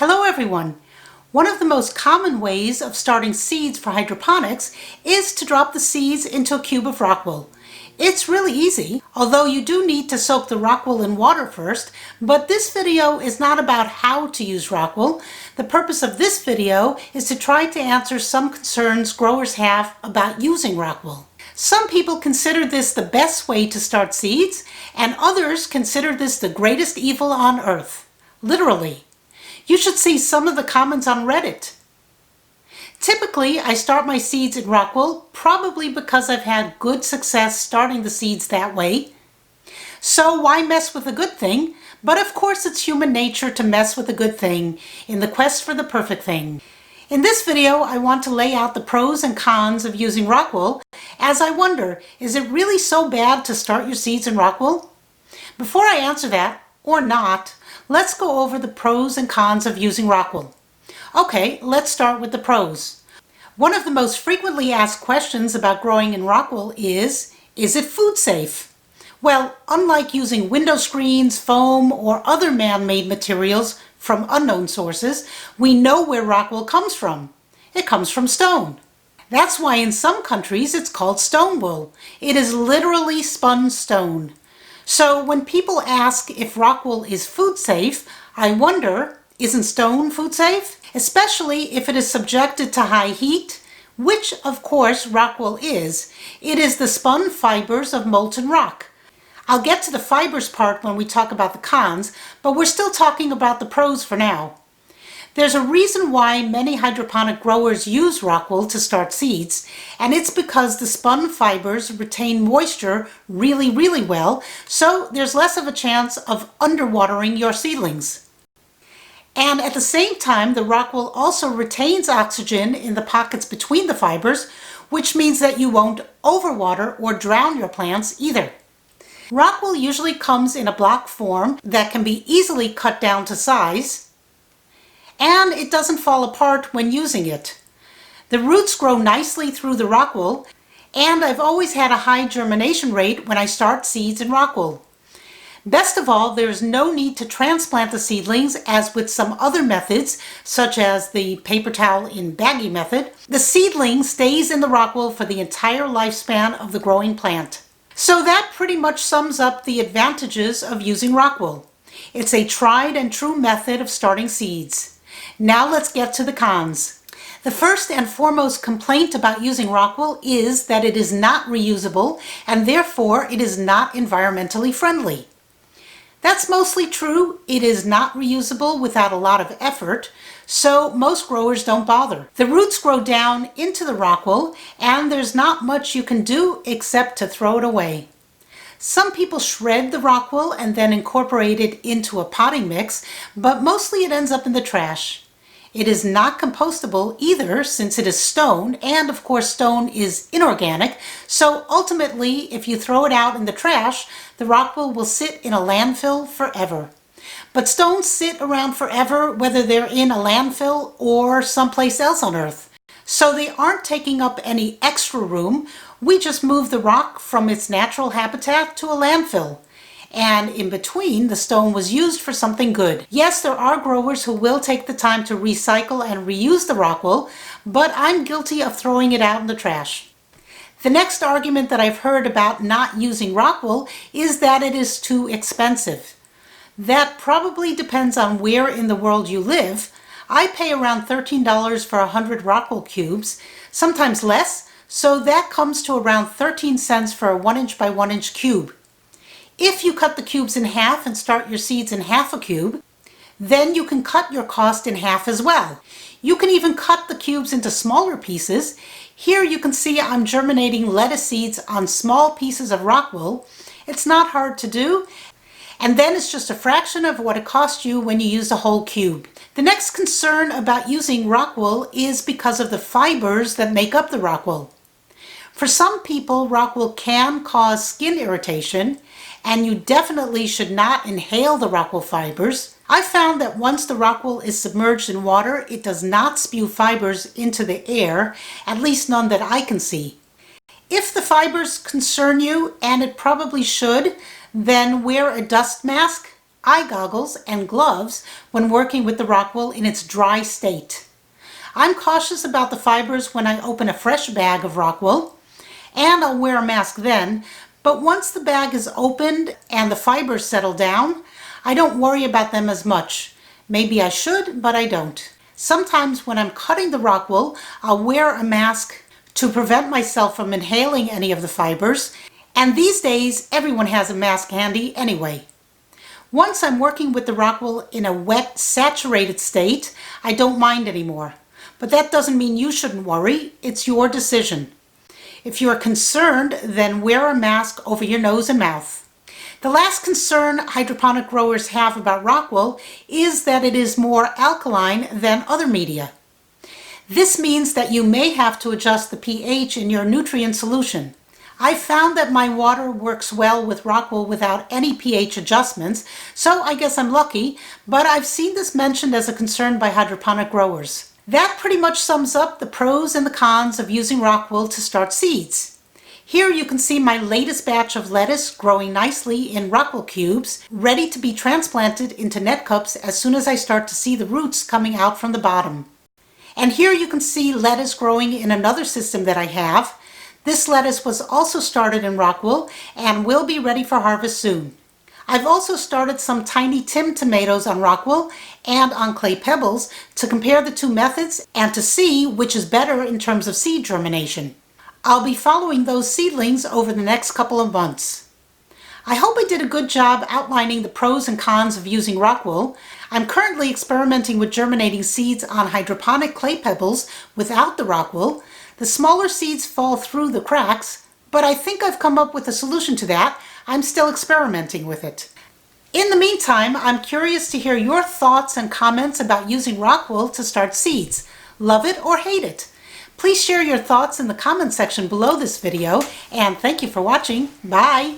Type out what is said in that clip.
Hello everyone! One of the most common ways of starting seeds for hydroponics is to drop the seeds into a cube of Rockwool. It's really easy, although you do need to soak the Rockwool in water first, but this video is not about how to use Rockwool. The purpose of this video is to try to answer some concerns growers have about using Rockwool. Some people consider this the best way to start seeds, and others consider this the greatest evil on earth. Literally. You should see some of the comments on Reddit. Typically, I start my seeds in Rockwool, probably because I've had good success starting the seeds that way. So why mess with a good thing? But of course it's human nature to mess with a good thing in the quest for the perfect thing. In this video, I want to lay out the pros and cons of using Rockwool, as I wonder, is it really so bad to start your seeds in Rockwool? Before I answer that, or not, let's go over the pros and cons of using Rockwool. Okay, let's start with the pros. One of the most frequently asked questions about growing in Rockwool is it food safe? Well, unlike using window screens, foam, or other man-made materials from unknown sources, we know where Rockwool comes from. It comes from stone. That's why in some countries it's called stone wool. It is literally spun stone. So when people ask if Rockwool is food safe, I wonder, isn't stone food safe? Especially if it is subjected to high heat, which of course Rockwool is. It is the spun fibers of molten rock. I'll get to the fibers part when we talk about the cons, but we're still talking about the pros for now. There's a reason why many hydroponic growers use Rockwool to start seeds, and it's because the spun fibers retain moisture really well, so there's less of a chance of underwatering your seedlings. And at the same time, the Rockwool also retains oxygen in the pockets between the fibers, which means that you won't overwater or drown your plants either. Rockwool usually comes in a block form that can be easily cut down to size, and it doesn't fall apart when using it. The roots grow nicely through the Rockwool, and I've always had a high germination rate when I start seeds in Rockwool. Best of all, there is no need to transplant the seedlings as with some other methods, such as the paper towel in baggie method. The seedling stays in the Rockwool for the entire lifespan of the growing plant. So that pretty much sums up the advantages of using Rockwool. It's a tried and true method of starting seeds. Now let's get to the cons. The first and foremost complaint about using Rockwool is that it is not reusable and therefore it is not environmentally friendly. That's mostly true. It is not reusable without a lot of effort, so most growers don't bother. The roots grow down into the Rockwool and there's not much you can do except to throw it away. Some people shred the Rockwool and then incorporate it into a potting mix, but mostly it ends up in the trash. It is not compostable either, since it is stone, and of course stone is inorganic, so ultimately if you throw it out in the trash, the Rockwool will sit in a landfill forever. But stones sit around forever whether they're in a landfill or someplace else on Earth. So they aren't taking up any extra room. We just move the rock from its natural habitat to a landfill. And in between, the stone was used for something good. Yes, there are growers who will take the time to recycle and reuse the Rockwool, but I'm guilty of throwing it out in the trash. The next argument that I've heard about not using Rockwool is that it is too expensive. That probably depends on where in the world you live. I pay around $13 for 100 Rockwool cubes, sometimes less, so that comes to around 13 cents for a 1" by 1" cube. If you cut the cubes in half and start your seeds in half a cube, then you can cut your cost in half as well. You can even cut the cubes into smaller pieces. Here you can see I'm germinating lettuce seeds on small pieces of Rockwool. It's not hard to do, and then it's just a fraction of what it cost you when you use a whole cube. The next concern about using Rockwool is because of the fibers that make up the Rockwool. For some people, Rockwool can cause skin irritation, and you definitely should not inhale the Rockwool fibers. I found that once the Rockwool is submerged in water, it does not spew fibers into the air, at least none that I can see. If the fibers concern you, and it probably should, then wear a dust mask. eye goggles, and gloves when working with the Rockwool in its dry state. I'm cautious about the fibers when I open a fresh bag of Rockwool, and I'll wear a mask then, but once the bag is opened and the fibers settle down, I don't worry about them as much. Maybe I should, but I don't. Sometimes when I'm cutting the Rockwool, I'll wear a mask to prevent myself from inhaling any of the fibers, and these days everyone has a mask handy anyway. Once I'm working with the Rockwool in a wet, saturated state, I don't mind anymore. But that doesn't mean you shouldn't worry. It's your decision. If you're concerned, then wear a mask over your nose and mouth. The last concern hydroponic growers have about Rockwool is that it is more alkaline than other media. This means that you may have to adjust the pH in your nutrient solution. I found that my water works well with Rockwool without any pH adjustments, so I guess I'm lucky, but I've seen this mentioned as a concern by hydroponic growers. That pretty much sums up the pros and the cons of using Rockwool to start seeds. Here you can see my latest batch of lettuce growing nicely in Rockwool cubes, ready to be transplanted into net cups as soon as I start to see the roots coming out from the bottom. And here you can see lettuce growing in another system that I have. This lettuce was also started in Rockwool and will be ready for harvest soon. I've also started some tiny Tim tomatoes on Rockwool and on clay pebbles to compare the two methods and to see which is better in terms of seed germination. I'll be following those seedlings over the next couple of months. I hope I did a good job outlining the pros and cons of using Rockwool. I'm currently experimenting with germinating seeds on hydroponic clay pebbles without the Rockwool. The smaller seeds fall through the cracks, but I think I've come up with a solution to that. I'm still experimenting with it. In the meantime, I'm curious to hear your thoughts and comments about using Rockwool to start seeds. Love it or hate it? Please share your thoughts in the comment section below this video, and thank you for watching. Bye!